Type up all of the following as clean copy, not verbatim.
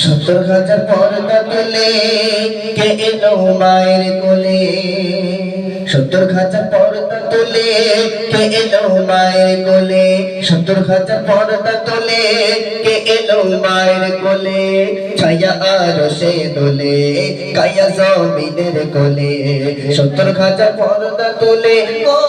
70,000 পর্দা তুলে কে এলো মায়ের কোলে। 70,000 পর্দা তুলে কে এলো মায়ের কোলে। 70,000 পর্দা তুলে কে এলো মায়ের কোলে। ছায়া আরশে দোলে কায়া জমিনের কোলে। 70,000 পর্দা তুলে গো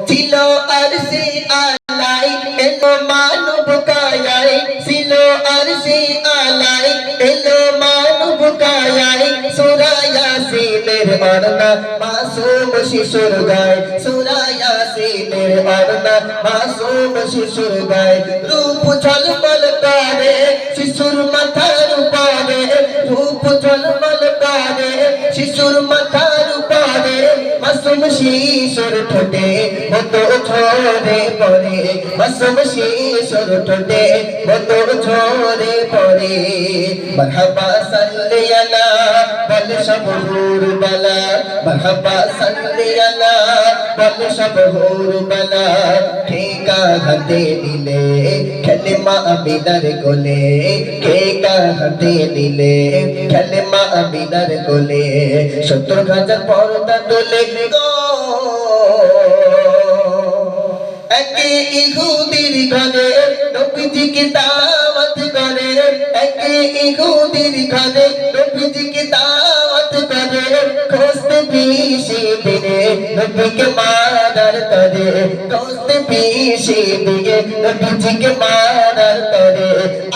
ছিল আরশে আলাই এলো মানব কায়ায়। ছিল আরশে আলাই এলো মানব কায়ায়। সূরা ইয়াসিনের অর্ণা মাসুম শিশুর গায়। সূরা ইয়াসিনের অর্ণা মাসুম শিশুর গায়। রূপ ঝলমল করে শিশুর মাথার উপরে। রূপ ঝলমল করে শিশুর মাথার উপরে। মাসুম শিশুর ঠোঁটে মধু ঝরে পড়ে। মাসুম শিশুর ঠোঁটে মধু ঝরে পড়ে। মারহাবা সাল্লি আলা বল সব হুর বালা। মারহাবা সাল্লি আলা বল সব হুর বালা। ঠিকা হাতে নিলে খেলে মা আমিনার কোলে। ঠিকা হাতে নিলে খেলে মা আমিনার কোলে। 70,000 পর্দা তোলে গো একে ইহুদির ঘরে নবীজিকে দাওয়াত করে। একে ইহুদির ঘরে নবীজিকে দাওয়াত করে। কষ্ট বেশি দিয়ে নবীকে মারার করে। কষ্ট বেশি দিয়ে নবীজিকে মারার করে।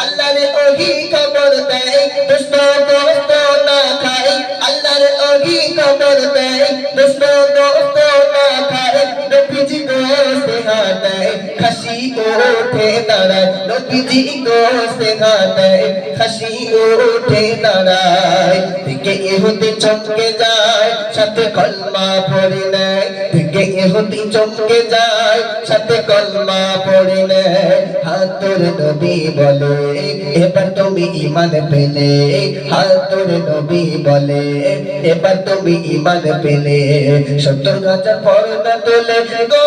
আল্লাহর ওহী খবর দেয় দুষ্ট দোস্ত না খায়। আল্লাহর ওহী খবর দেয় দুষ্ট দোস্ত না খায়। নবীজি গোশতে হাঁটায় খাসি ওঠে দাঁড়ায়। নবীজি গোশতে হাঁটায় খাসি ওঠে দাঁড়ায়। দিকে ইহুদি চমকে যায় সাথে কলমা পড়ে নেয়। দিকে ইহুদি চমকে যায় সাথে কলমা পড়ে নেয়। হাতুর নবী বলে এবার তুমি ঈমান পেলে। হাতুর নবী বলে এবার তুমি ঈমান পেলে। 70,000 পর্দা তোলে গো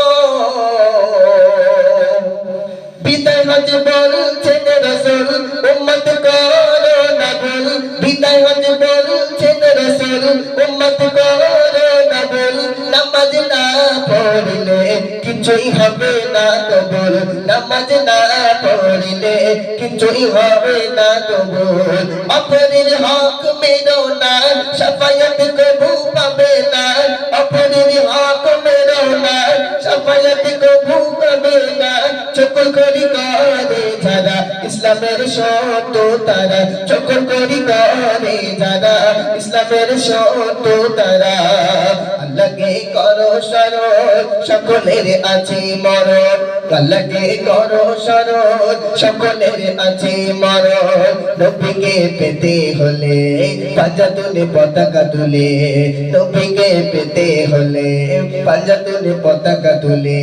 বিদায় হজ বলছেন রাসূল উম্মত করো না ভুল। বিদায় হজ বলছেন রাসূল উম্মত করো না ভুল। নামাজ না পড়লে কিছুই হবে না কবুল। নামাজ না পড়লে কিছুই হবে না কবুল। অপরের হক মেরো না শাফায়াত কবু পাবে না। অপরের হক মেরো না শাফায়াত কবু পাবে না। চকর করি করে যারা ইসলামের শত তারা। চকর করি করে যারা ইসলামের শত তারা। আল্লাহকে করো শরণ সকলের আছে মরণ। আল্লাহকে করো শরণ সকলের আছে মরণ। নবীকে পেতে হলে পাঞ্জা তুলে পতাকা তুলে। নবীকে পেতে হলে পাঞ্জা তুলে পতাকা তুলে।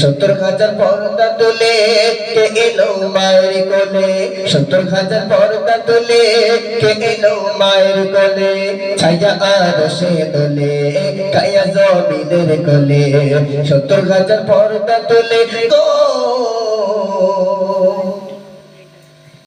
70,000 পর্দা তুলে কে এলো মায়ের কোলে। 70,000 পর্দা তুলে কে এলো মায়ের কোলে। ছায়া আরশে দোলে কায়া জমিনের কোলে। 70,000 পর্দা তুলে গো